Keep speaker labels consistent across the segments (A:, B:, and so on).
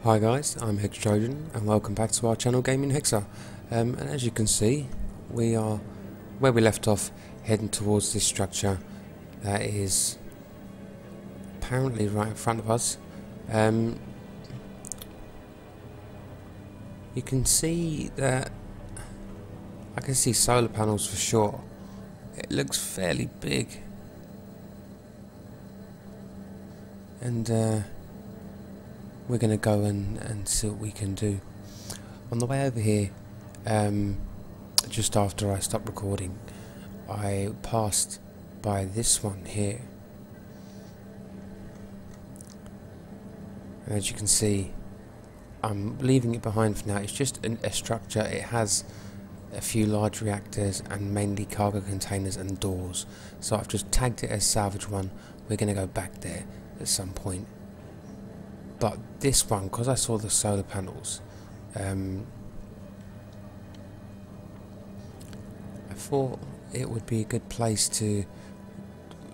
A: Hi guys, I'm Hex Trojan and welcome back to our channel Gaming Hexer. And as you can see, we are where we left off, heading towards this structure that is apparently right in front of us. You can see that I can see solar panels for sure. It looks fairly big, and we're going to go and see what we can do. On the way over here, just after I stopped recording, I passed by this one here. And as you can see, I'm leaving it behind for now. It's just a structure. It has a few large reactors and mainly cargo containers and doors. So I've just tagged it as salvage one. We're going to go back there at some point. But this one, because I saw the solar panels, I thought it would be a good place to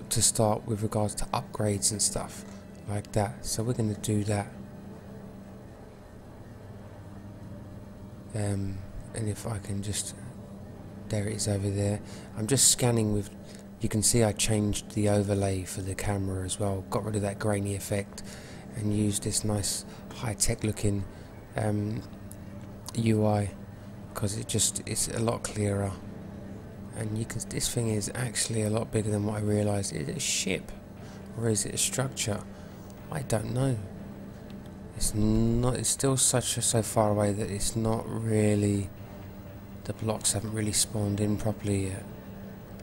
A: start with regards to upgrades and stuff like that. So we're going to do that. And if I can just, there it is over there. I'm just scanning with, you can see I changed the overlay for the camera as well, got rid of that grainy effect and used this nice high-tech looking UI, because it's a lot clearer. And you can, this thing is actually a lot bigger than what I realised. Is it a ship or is it a structure? I don't know. It's not. It's still so far away that it's not really. The blocks haven't really spawned in properly yet.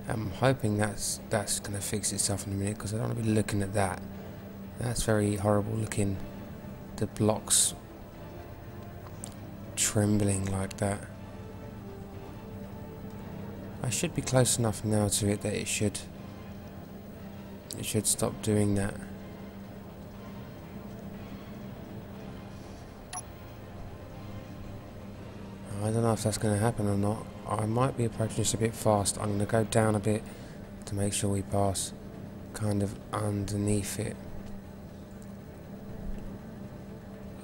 A: I'm hoping that's going to fix itself in a minute, because I don't want to be looking at that. That's very horrible looking. The blocks trembling like that. I should be close enough now to it that it should stop doing that. I don't know if that's going to happen or not. I might be approaching this a bit fast. I'm going to go down a bit to make sure we pass kind of underneath it.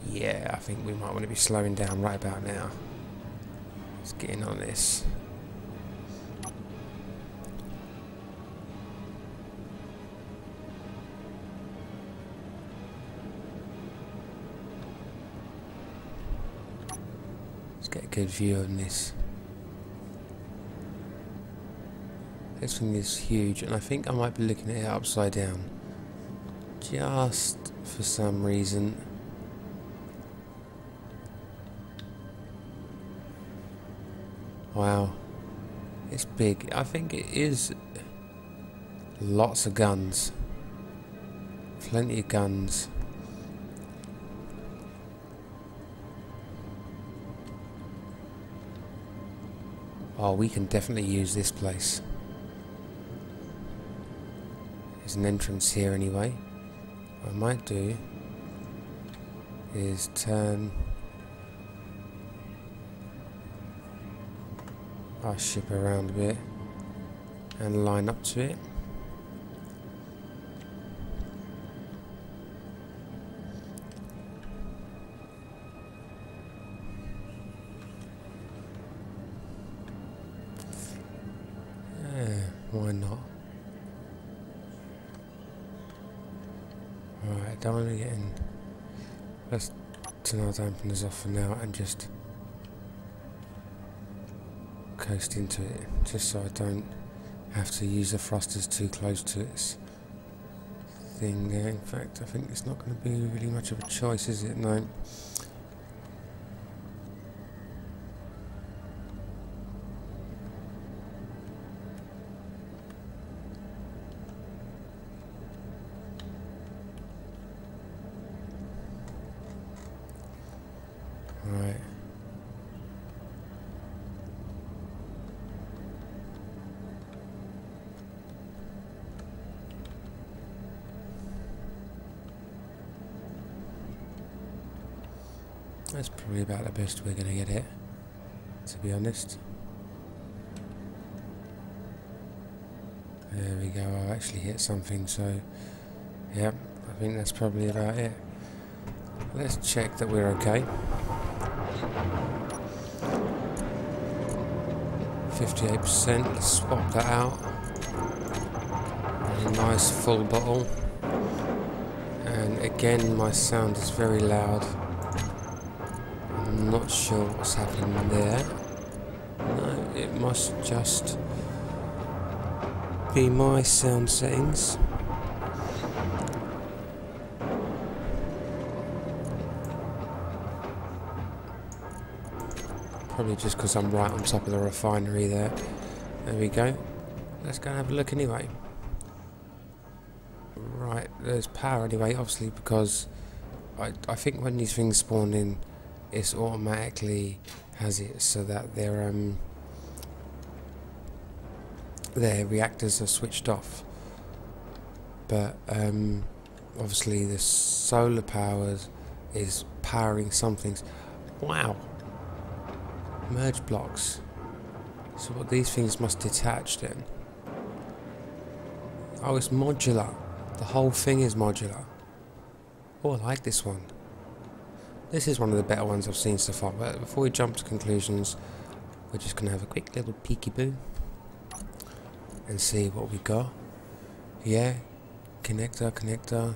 A: Yeah, I think we might want to be slowing down right about now. Let's get in on this. Let's get a good view on this. This thing is huge, and I think I might be looking at it upside down. Just for some reason. Wow, it's big. I think it is lots of guns, plenty of guns. Oh, we can definitely use this place. There's an entrance here anyway. What I might do is turn our ship around a bit and line up to it. Why not? Alright, don't want to get in. Let's turn our dampeners off for now and just coast into it, just so I don't have to use the thrusters too close to its thing there. In fact, I think it's not going to be really much of a choice, is it? No. Right. That's probably about the best we're going to get it, to be honest. There we go, I actually hit something, so yeah, I think that's probably about it. Let's check that we're okay. 58%, let's swap that out. A nice full bottle. And again, my sound is very loud. I'm not sure what's happening there. No, it must just be my sound settings. Probably just because I'm right on top of the refinery there. There we go. Let's go and have a look anyway. Right, there's power anyway, obviously, because I think when these things spawn in, it automatically has it so that their reactors are switched off. But obviously the solar power is powering some things. Wow. Merge blocks. So what these things must detach then? Oh, it's modular. The whole thing is modular. Oh, I like this one. This is one of the better ones I've seen so far. But before we jump to conclusions, we're just going to have a quick little peeky-boo and see what we got. Yeah, connector,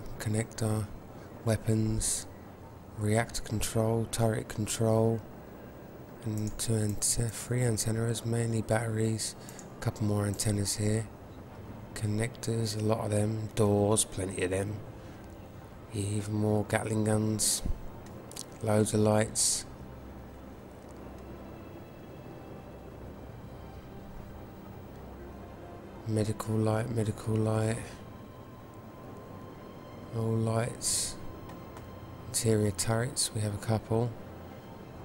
A: weapons, reactor control, turret control, and three antennas, mainly batteries, a couple more antennas here, connectors, a lot of them, doors, plenty of them, even more Gatling guns, loads of lights, medical light, all lights, interior turrets, we have a couple.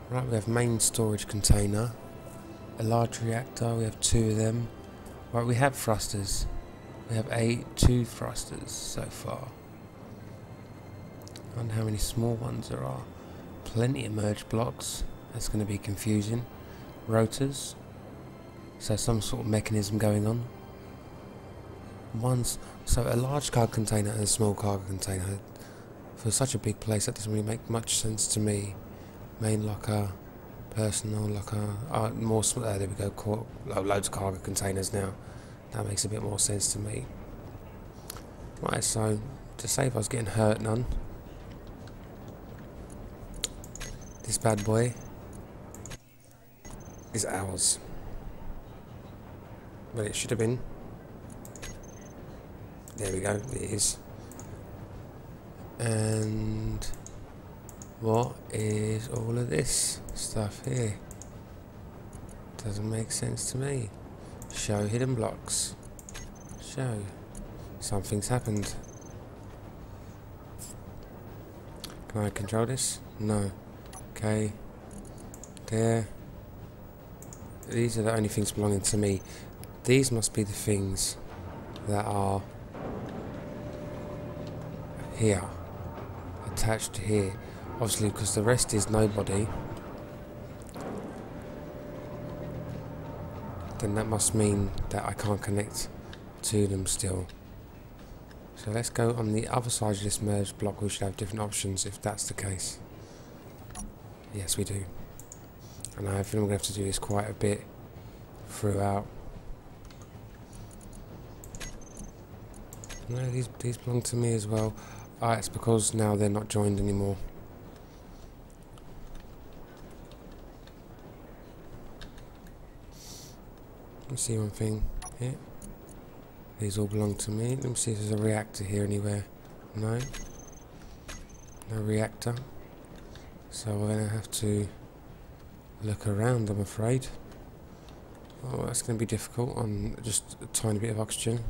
A: Right, we have main storage container, a large reactor, we have 2 of them. Right, we have thrusters. We have 2 thrusters so far. I wonder how many small ones there are. Plenty of merge blocks, that's going to be confusing. Rotors, so some sort of mechanism going on. So a large cargo container and a small cargo container. For such a big place, that doesn't really make much sense to me. Main locker, personal locker, more there we go, loads of cargo containers now. That makes a bit more sense to me. Right, so to save us getting hurt none, this bad boy is ours. Well, it should have been. There we go, it is. And what is all of this stuff here? Doesn't make sense to me. Show hidden blocks. Show. Something's happened. Can I control this? No. Okay. There. These are the only things belonging to me. These must be the things that are here. Attached to here. Obviously, because the rest is nobody, then that must mean that I can't connect to them still. So let's go on the other side of this merge block. We should have different options if that's the case. Yes, we do. And I think we're going to have to do this quite a bit throughout. No, these belong to me as well. It's because now they're not joined anymore. Let me see one thing here. These all belong to me. Let me see if there's a reactor here anywhere. No. No reactor. So we're going to have to look around, I'm afraid. Oh, that's going to be difficult on just a tiny bit of oxygen.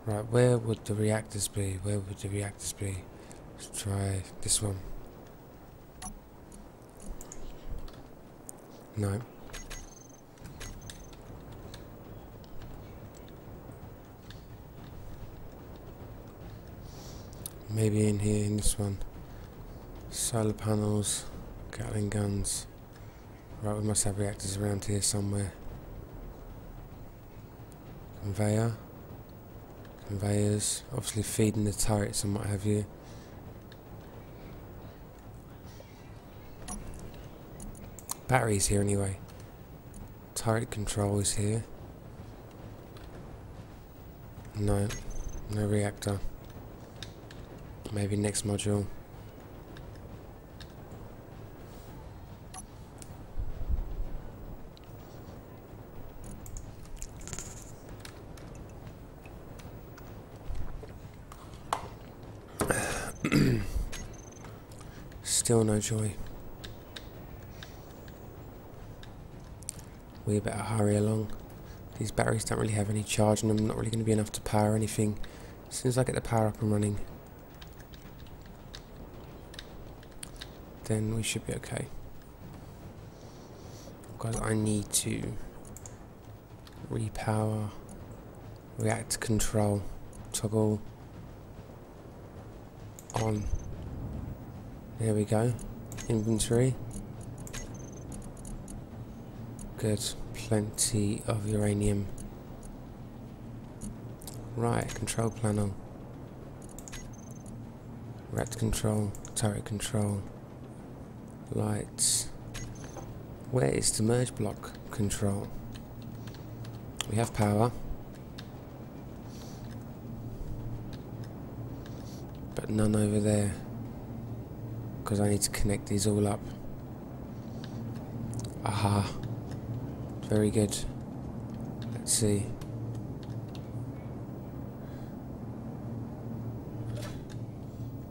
A: Right, where would the reactors be? Where would the reactors be? Let's try this one. No. Maybe in here, in this one. Solar panels, Gatling guns. Right, we must have reactors around here somewhere. Conveyor. Conveyors, obviously feeding the turrets and what have you. batteries here anyway. Turret control is here. No, no reactor. Maybe next module. Still no joy. We better hurry along. These batteries don't really have any charge and them, not really going to be enough to power anything. As soon as I get the power up and running, then we should be okay. Because I need to repower, reactor control, toggle on. There we go. Inventory. Good. Plenty of uranium. Right, control panel. Reactor control, turret control, lights. Where is the merge block control? We have power. But none over there. Because I need to connect these all up. Aha. Very good. Let's see.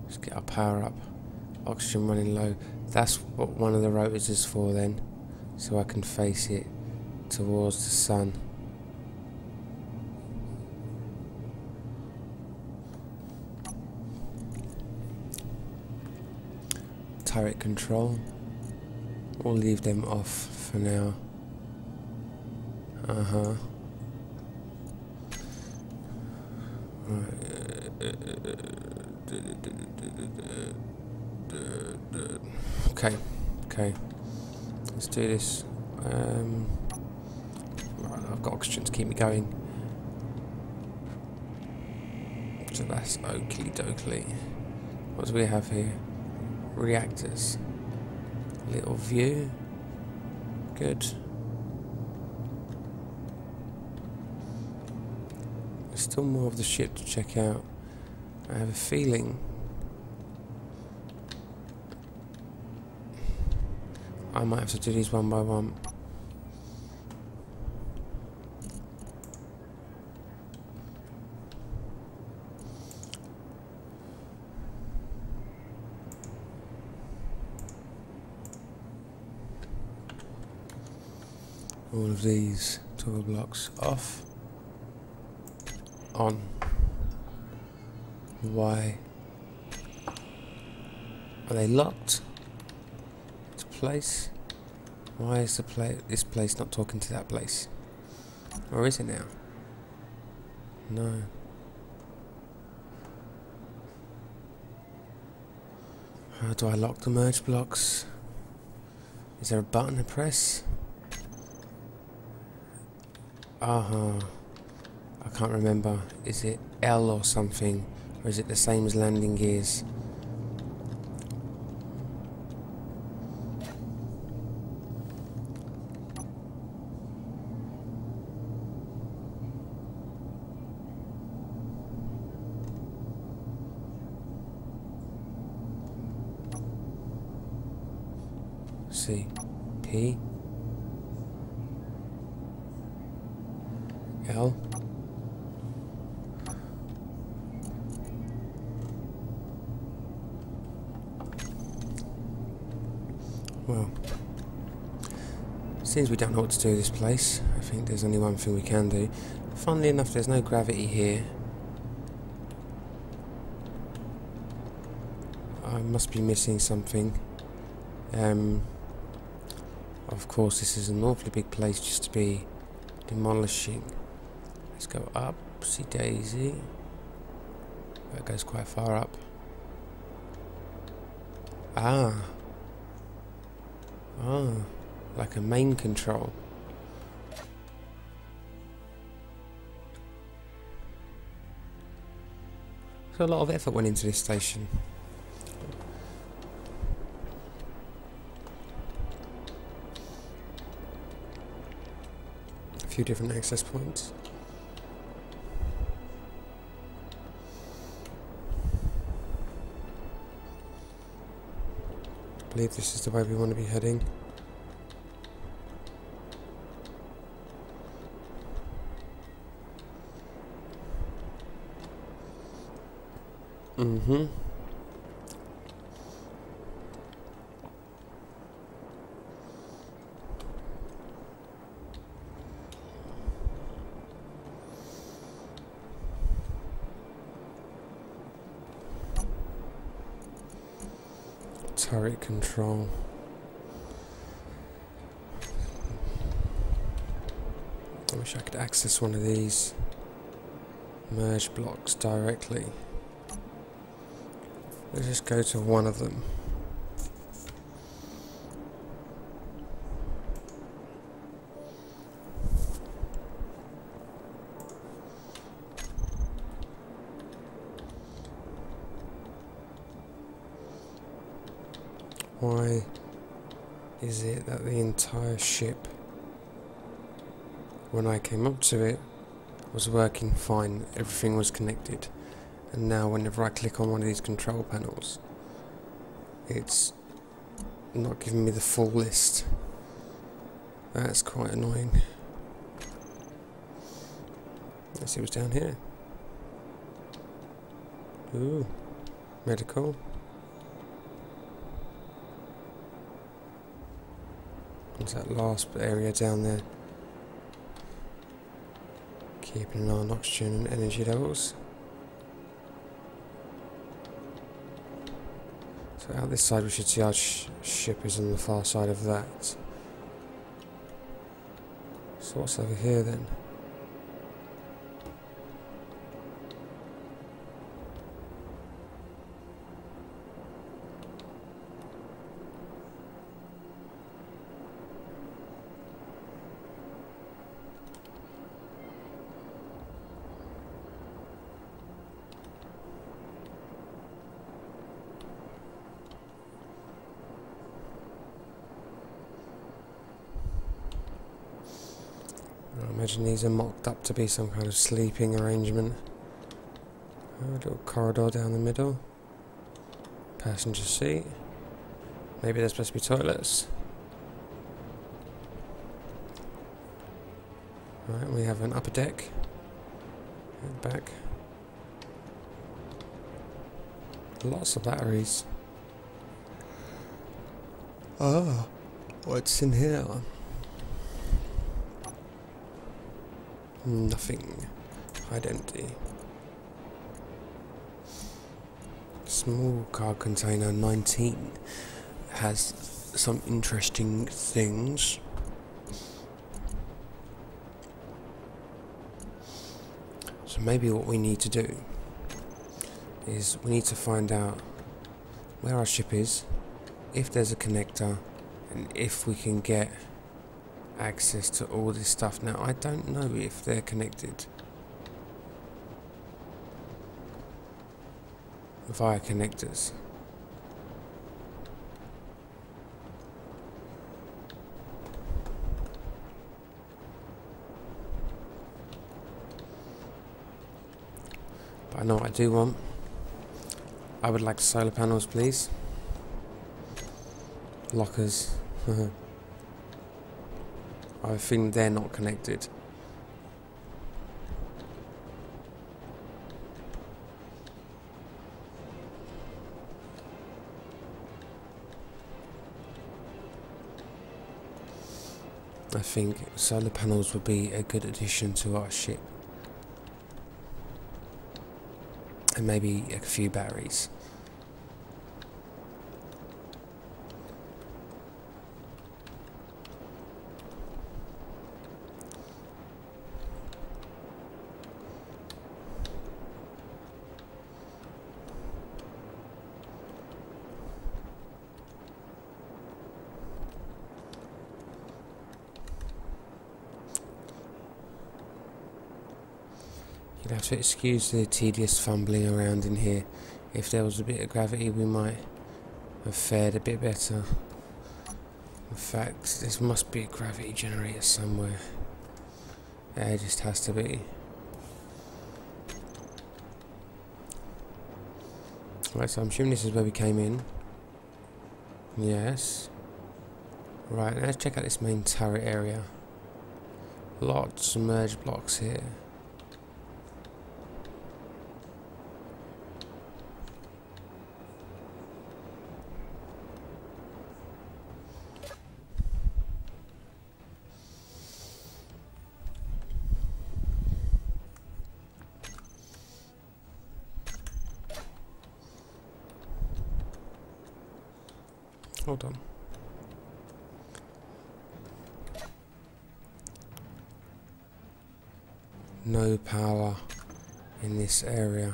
A: Let's get our power up. Oxygen running low. That's what one of the rotors is for then. So I can face it towards the sun. Turret control. We'll leave them off for now. Okay. Let's do this. Right, I've got oxygen to keep me going. So that's oaky dokley. What do we have here? Reactors. Little view. Good. There's still more of the ship to check out. I have a feeling I might have to do these one by one. All of these toggle blocks off. On. Why? Are they locked to place? Why is this place not talking to that place? Or is it now? No. How do I lock the merge blocks? Is there a button to press? I can't remember. Is it L or something? Or is it the same as landing gears? C P L Well, since we don't know what to do with this place, I think there's only one thing we can do. Funnily enough, there's no gravity here. I must be missing something. Of course, this is an awfully big place just to be demolishing. Let's go up, see Daisy. That goes quite far up. Like a main control. So a lot of effort went into this station. few different access points. I believe this is the way we want to be heading. Mm-hmm. Turret control. I wish I could access one of these merge blocks directly. Let's just go to one of them. Why is it that the entire ship, when I came up to it, was working fine, everything was connected, and now whenever I click on one of these control panels, it's not giving me the full list? That's quite annoying. Let's see what's down here. Ooh, medical. What's that last area down there? Keeping an eye on oxygen and energy levels. So out this side we should see our ship is on the far side of that. So what's over here then? I imagine these are mocked up to be some kind of sleeping arrangement. A little corridor down the middle. Passenger seat. Maybe there's supposed to be toilets. Right, we have an upper deck. And back. Lots of batteries. Ah, what's in here? Nothing. Hide empty. Small car container 19 has some interesting things. So maybe what we need to do is we need to find out where our ship is, if there's a connector, and if we can get access to all this stuff. Now I don't know if they're connected via connectors. But I know what I do want. I would like solar panels, please. Lockers. I think they're not connected. I think solar panels would be a good addition to our ship. And maybe a few batteries. You'd have to excuse the tedious fumbling around in here. If there was a bit of gravity, we might have fared a bit better. In fact, there must be a gravity generator somewhere. There just has to be. Right, so I'm assuming this is where we came in. Yes. Right, let's check out this main turret area. Lots of merge blocks here. Hold on. No power in this area.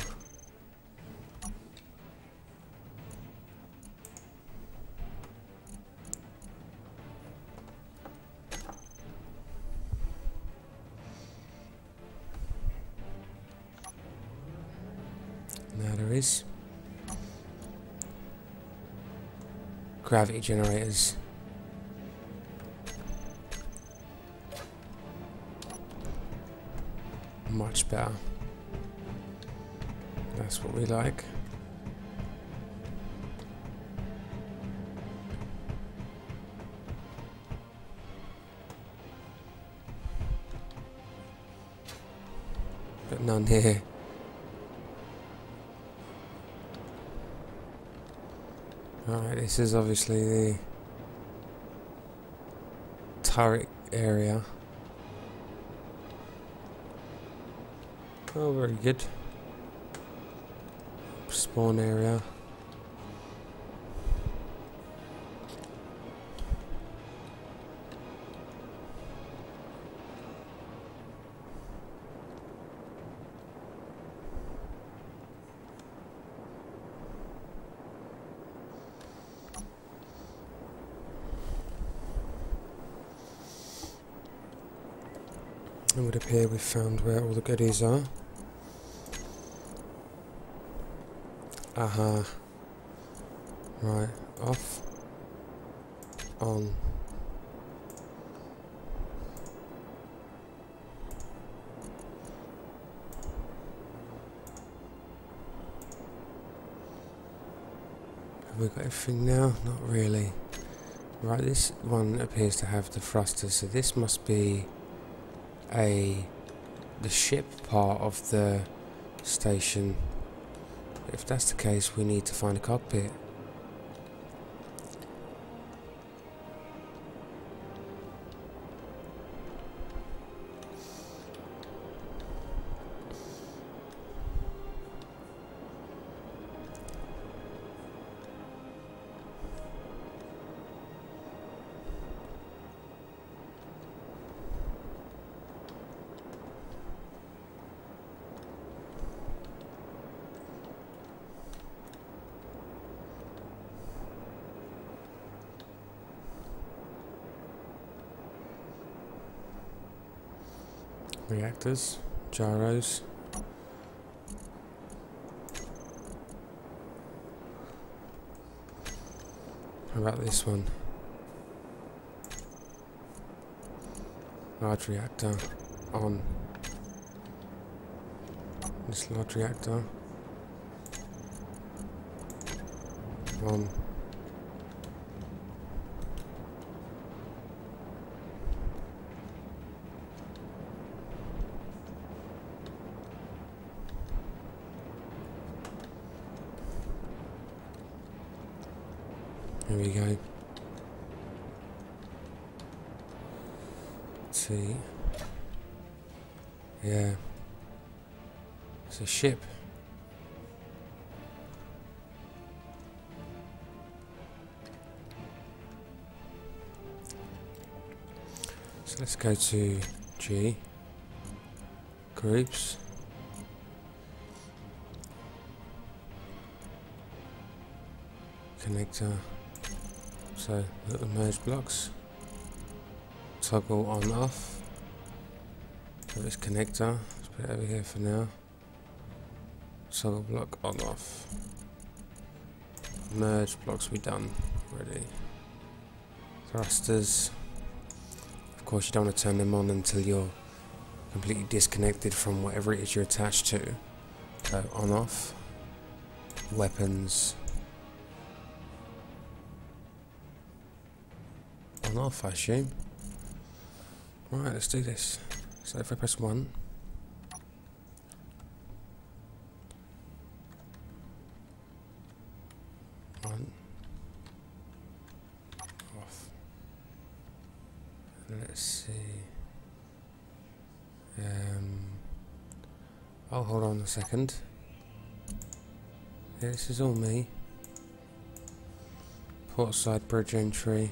A: Now there is. Gravity generators. Much better. That's what we like. But none here. Alright, this is obviously the turret area. Oh, very good. Spawn area. It would appear we've found where all the goodies are. Aha. Right, off. On. Have we got everything now? Not really. Right, this one appears to have the thrusters, so this must be the ship part of the station. If that's the case, we need to find a cockpit. Reactors, gyros. How about this one? Large reactor on. This large reactor on. Here we go. Let's see. Yeah. It's a ship. So let's go to G. Groups. Connector. So little merge blocks. Toggle on off. So this connector. Let's put it over here for now. Toggle block on off. Merge blocks we done already. Thrusters. Of course you don't want to turn them on until you're completely disconnected from whatever it is you're attached to. So on off, weapons, on off I assume. Right, let's do this. So if I press 1, off. Let's see. Oh, hold on a second. Yeah, this is all me. Portside bridge entry.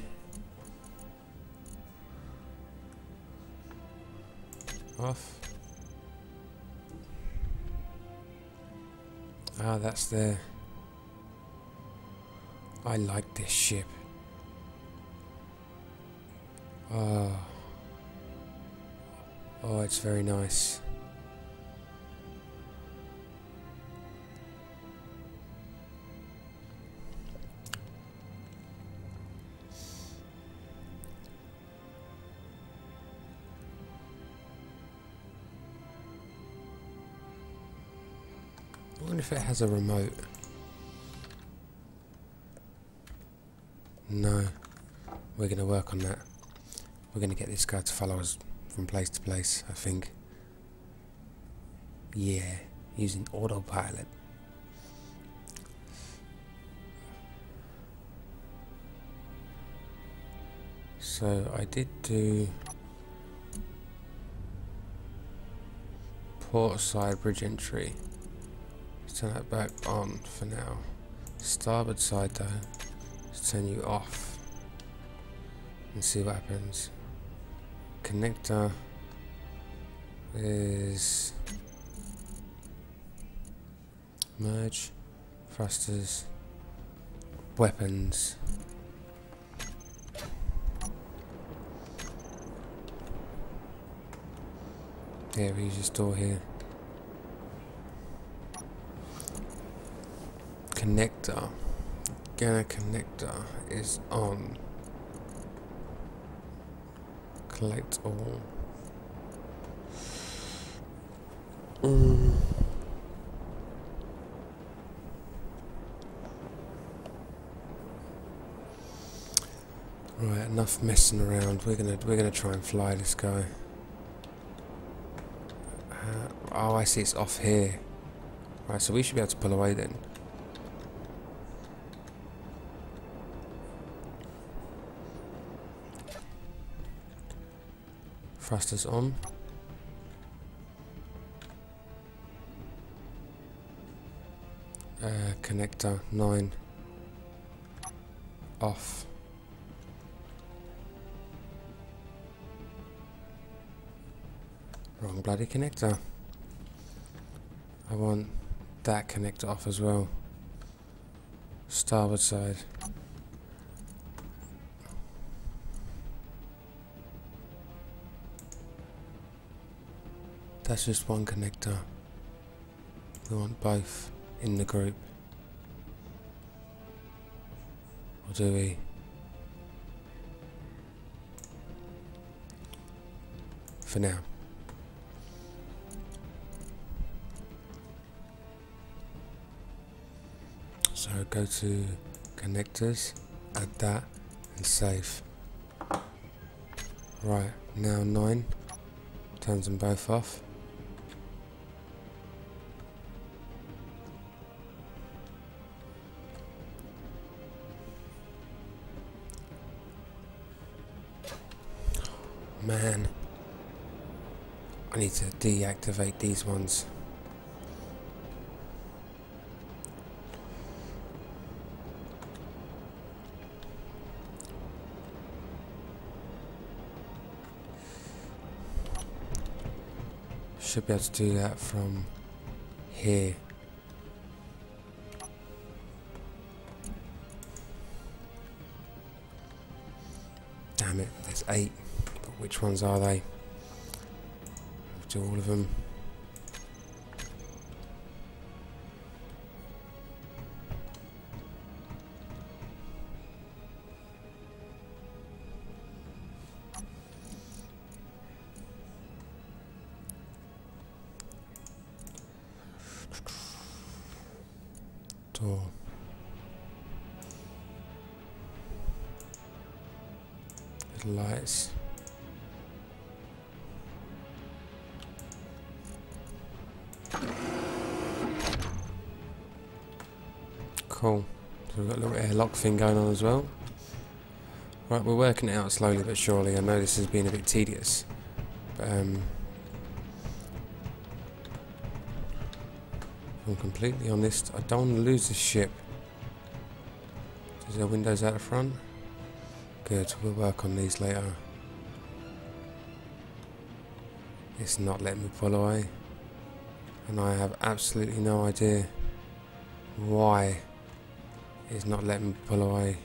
A: Off. Ah, that's there. I like this ship. Oh. Oh, it's very nice. I wonder if it has a remote. No. We're going to work on that. We're going to get this guy to follow us from place to place, I think. Yeah, using autopilot. So I did do port side bridge entry. Let's turn that back on for now. Starboard side though, let's turn you off and see what happens. Connector is merge, thrusters, weapons. Yeah, we use this door here. Connector. Gamma connector is on. Collect all. Right, enough messing around. We're gonna try and fly this guy. Oh, I see. It's off here. Right, so we should be able to pull away then. Thrusters on. Connector 9 off. Wrong bloody connector. I want that connector off as well. Starboard side. That's just one connector. We want both in the group. Or do we? For now. So go to connectors, add that, and save. Right, now 9. Turns them both off. Man, I need to deactivate these ones. Should be able to do that from here. Damn it, there's 8. But which ones are they? Do all of them. Door. Little lights. Cool. So we've got a little airlock thing going on as well. Right, we're working it out slowly but surely. I know this has been a bit tedious, but if I'm completely honest, I don't want to lose this ship. Is there windows out the front? Good, we'll work on these later. It's not letting me pull away, and I have absolutely no idea why it's not letting me pull away.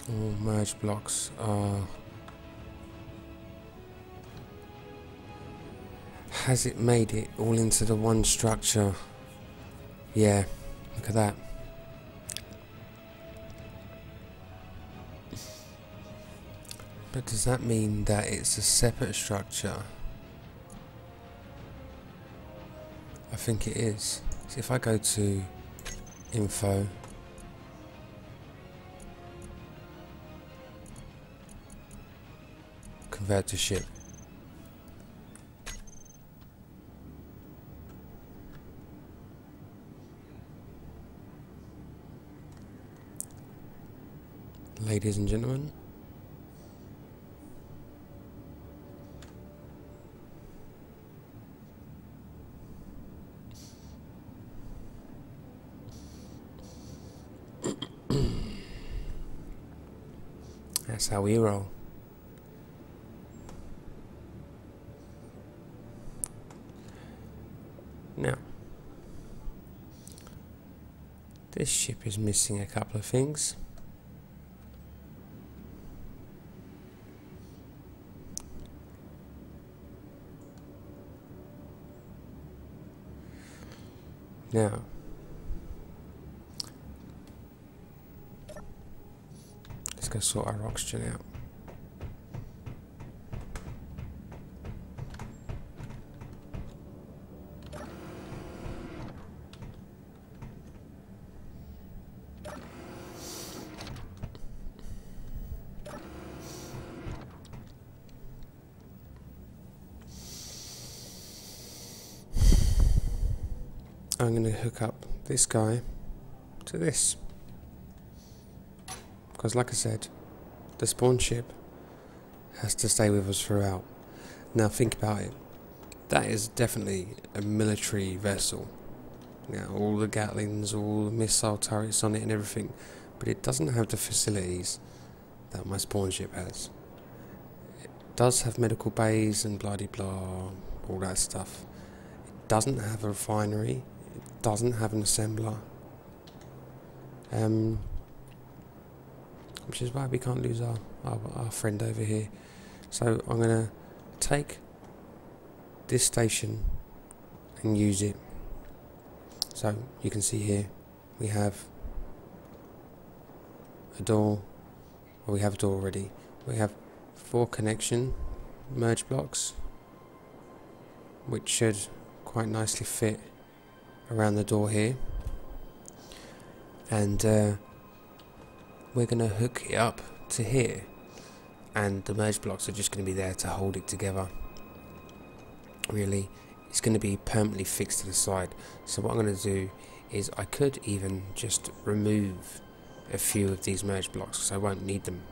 A: All merge blocks are... Has it made it all into the one structure? Yeah, look at that. But does that mean that it's a separate structure? I think it is. So if I go to info, convert to ship. Ladies and gentlemen, that's how we roll. Now, this ship is missing a couple of things. Now, let's go sort our oxygen out. I'm going to hook up this guy to this, because like I said, the spawn ship has to stay with us throughout. Now think about it, that is definitely a military vessel. Now all the Gatlings, all the missile turrets on it and everything, but it doesn't have the facilities that my spawn ship has. It does have medical bays and blah-de-blah, all that stuff. It doesn't have a refinery. Doesn't have an assembler, which is why we can't lose our friend over here. So I'm going to take this station and use it. So you can see here we have a door, or we have a door already. We have 4 connection merge blocks, which should quite nicely fit around the door here, and we're going to hook it up to here, and the merge blocks are just going to be there to hold it together. Really, it's going to be permanently fixed to the side. So what I'm going to do is I could even just remove a few of these merge blocks because I won't need them.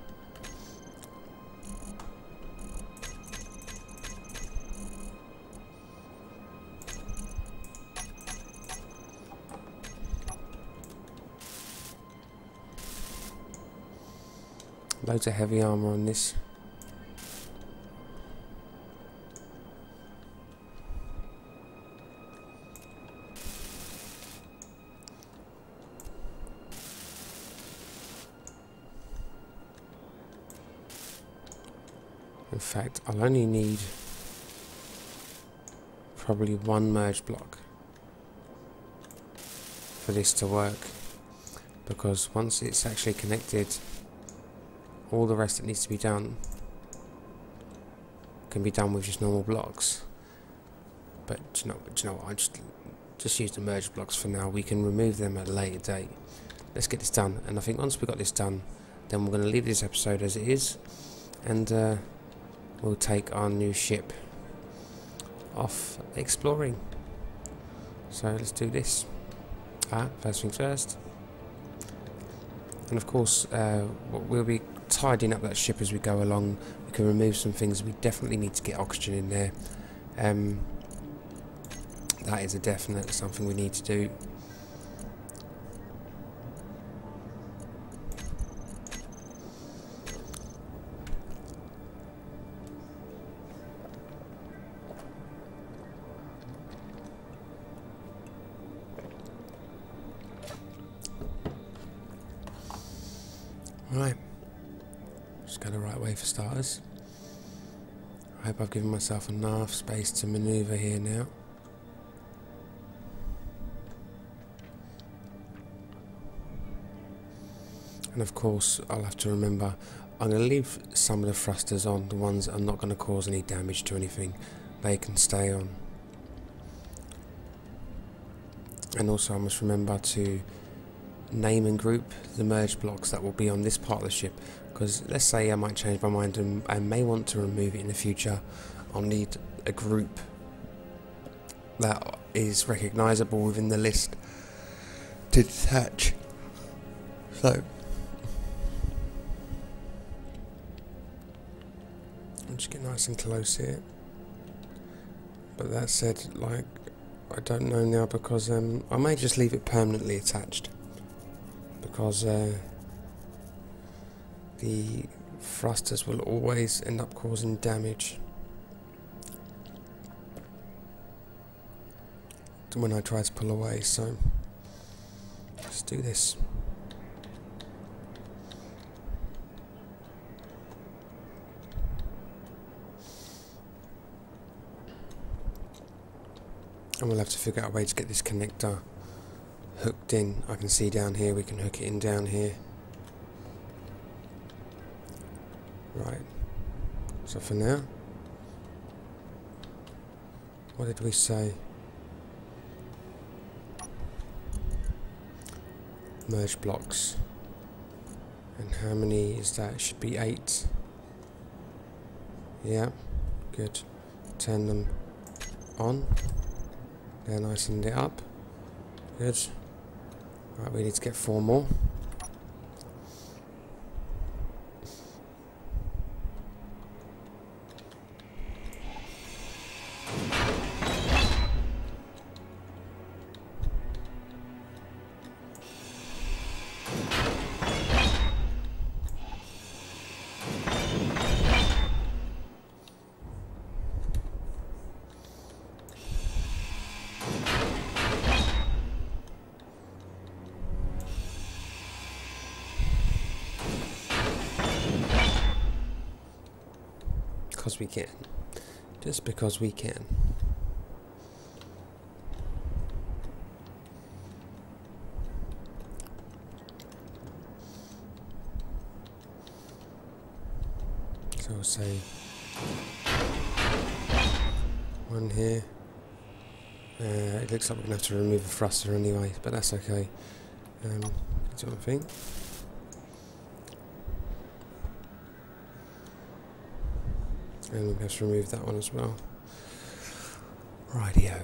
A: Loads of heavy armour on this. In fact, I'll only need probably 1 merge block for this to work, because once it's actually connected all the rest that needs to be done can be done with just normal blocks. But do you know what? I just use the merge blocks for now. We can remove them at a later date. Let's get this done, and I think once we got this done, then we're going to leave this episode as it is, and we'll take our new ship off exploring. So let's do this. First things first. And of course, we'll be tidying up that ship as we go along. We can remove some things. We definitely need to get oxygen in there. That is a definite something we need to do. Right, just go the right way for starters. I hope I've given myself enough space to manoeuvre here now. And of course, I'll have to remember, I'm going to leave some of the thrusters on, the ones that are not going to cause any damage to anything. They can stay on. And also I must remember to name and group the merge blocks that will be on this part of the ship, because let's say I might change my mind and I may want to remove it in the future. I'll need a group that is recognisable within the list to detach. So I'll just get nice and close here. But that said, like, I don't know now, because I may just leave it permanently attached, because the thrusters will always end up causing damage when I try to pull away. So let's do this. And we'll have to figure out a way to get this connector hooked in. I can see down here, we can hook it in down here. Right, so for now, what did we say? Merge blocks. And how many is that? It should be 8. Yeah, good. Turn them on. They're nicing it up. Good. Right, we need to get 4 more. Because we can. Just because we can. So we'll say 1 here. It looks like we're going to have to remove a thruster anyway, but that's okay. That's what I think. And we'll have to remove that one as well. Rightio.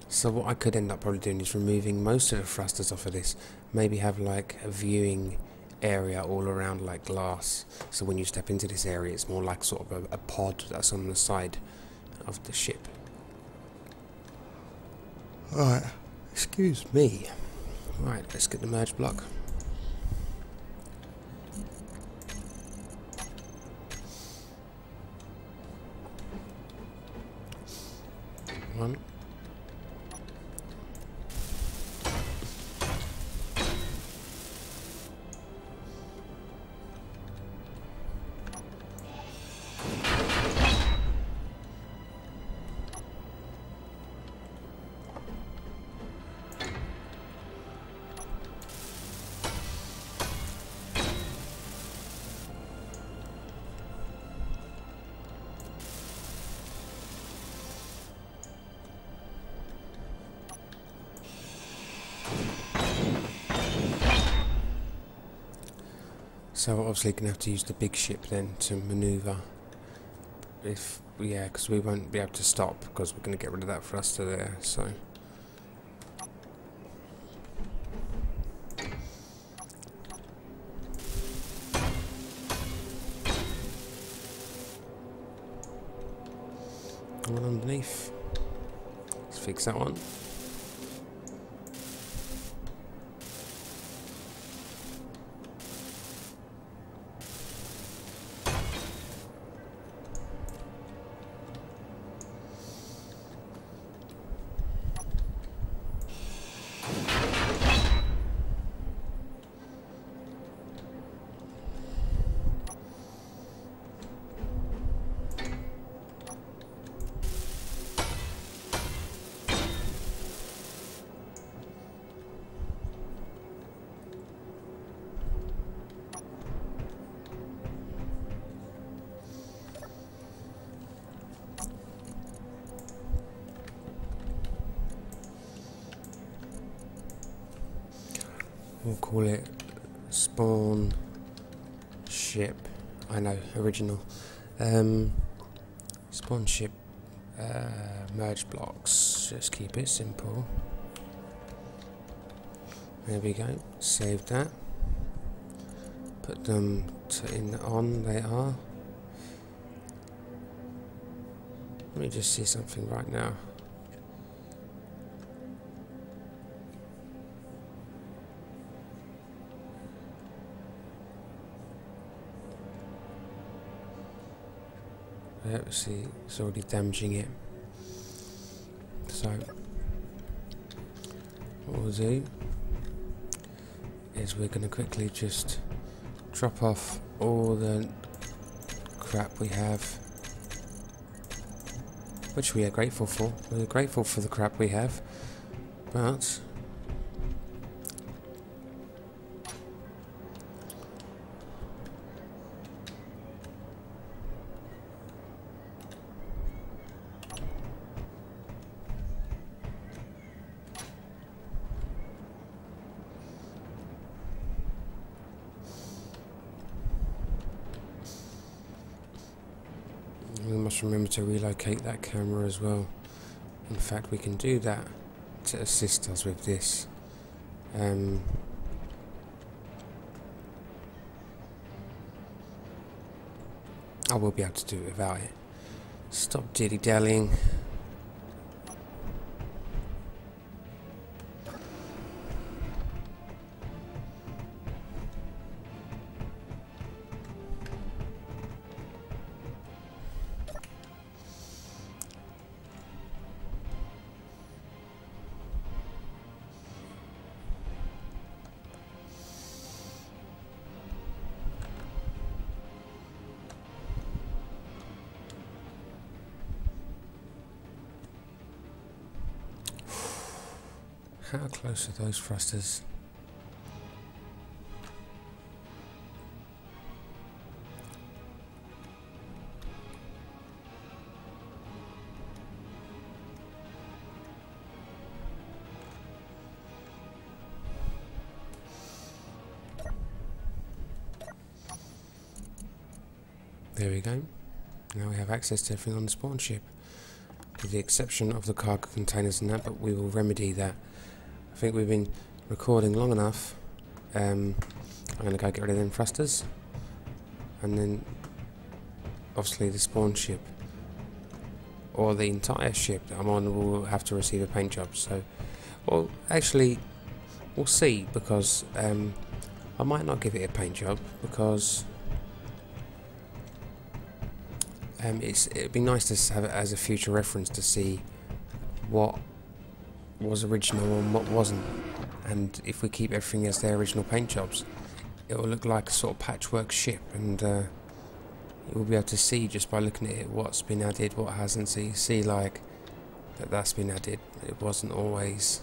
A: So what I could end up probably doing is removing most of the thrusters off of this. Maybe have like a viewing area all around, like glass. So when you step into this area, it's more like sort of a pod that's on the side of the ship. Alright, excuse me. Right, let's get the merge block. One. So we're obviously going to have to use the big ship then to manoeuvre. Yeah, because we won't be able to stop because we're going to get rid of that thruster there, so... One underneath. Let's fix that one. We'll call it spawn ship. I know, original. Spawn ship merge blocks. Just keep it simple. There we go. Save that. Put them on. They are. Let me just see something right now. See, it's already damaging it. So what we'll do is we're going to quickly just drop off all the crap we have, which we are grateful for. We're grateful for the crap we have, but we must remember to relocate that camera as well. In fact, we can do that to assist us with this. I will be able to do it without it. Stop dilly-dallying. How close are those thrusters? There we go. Now we have access to everything on the spawn ship, with the exception of the cargo containers and that, but we will remedy that. I think we've been recording long enough. I'm going to go get rid of them thrusters, and then obviously the spawn ship, or the entire ship that I'm on, will have to receive a paint job. So, well, actually, we'll see, because I might not give it a paint job, because it'd be nice to have it as a future reference to see what was original and what wasn't, and if we keep everything as their original paint jobs, it will look like a sort of patchwork ship, and you'll be able to see just by looking at it what's been added, what hasn't. So you see like that's been added. It wasn't always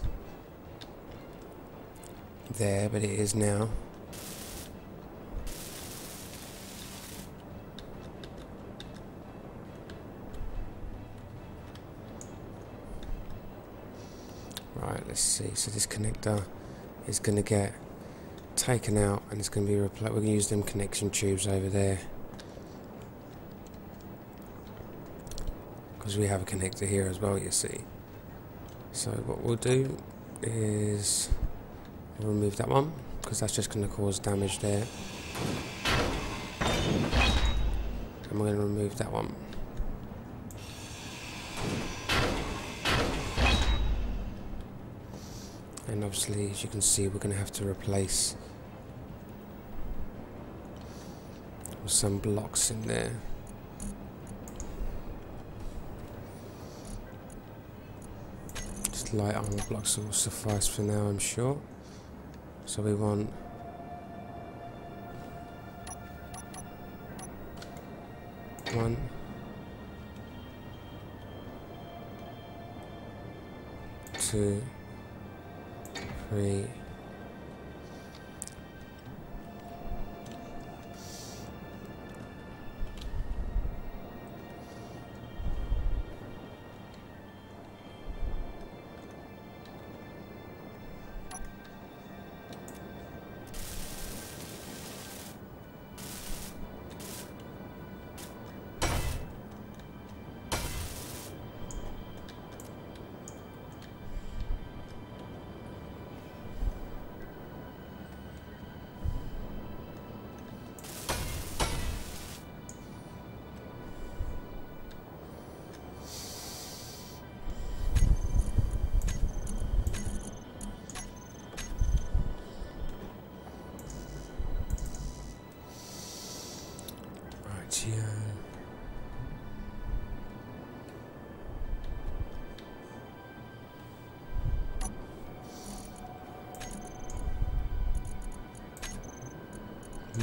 A: there, but it is now. Right, let's see. So this connector is going to get taken out, and it's going to be replaced. We're going to use them connection tubes over there because we have a connector here as well, you see. So what we'll do is remove that one because that's just going to cause damage there, and we're going to remove that one. And obviously, as you can see, we're going to have to replace some blocks in there. Just light armor blocks will suffice for now, I'm sure. So we want one, two, 3, yeah.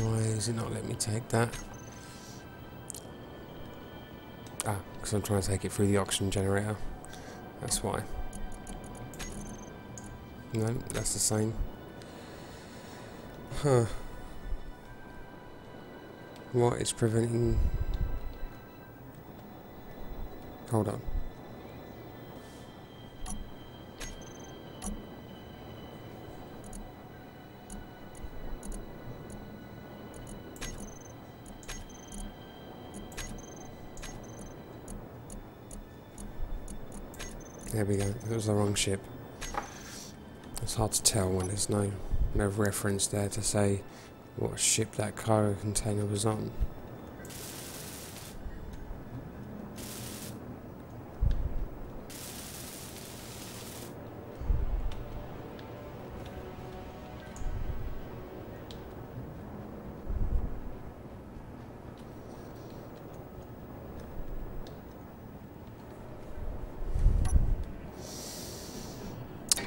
A: Why is it not letting me take that? Ah, because I'm trying to take it through the oxygen generator. That's why. No, that's the same. Huh. What is preventing... Hold on. There we go. It was the wrong ship. It's hard to tell when there's no reference there to say what ship that cargo container was on.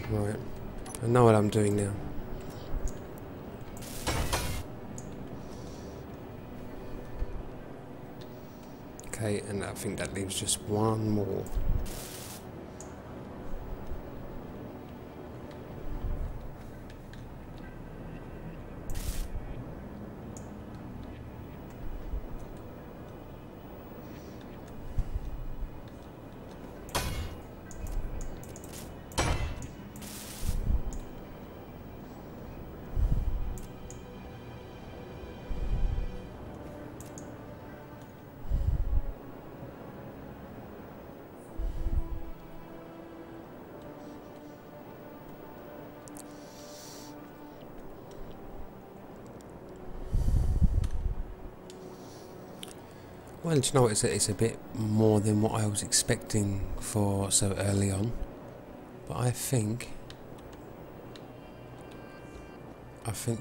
A: Right, I know what I'm doing now. Okay, and I think that leaves just one more. Well, do you know what? It's a bit more than what I was expecting for so early on, but I think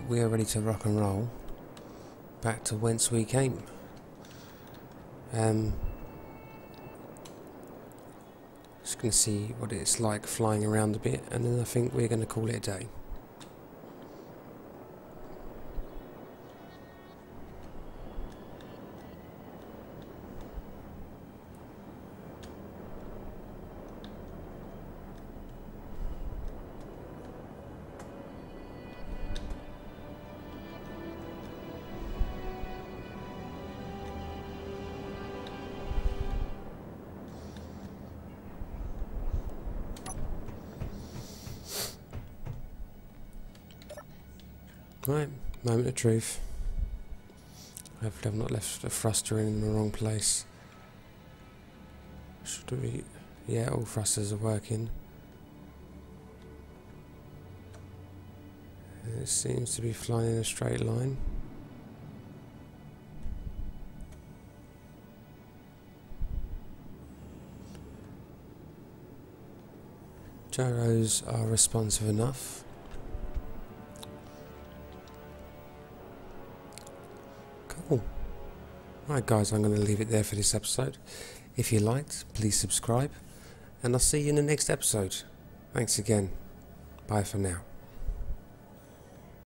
A: we are ready to rock and roll back to whence we came. Just going to see what it's like flying around a bit, and then I think we're going to call it a day. Right, moment of truth. Hopefully I've not left the thruster in the wrong place. Should we... yeah, all thrusters are working. And it seems to be flying in a straight line. Gyros are responsive enough. Cool. Right guys, I'm going to leave it there for this episode. If you liked, please subscribe, and I'll see you in the next episode. Thanks again. Bye for now.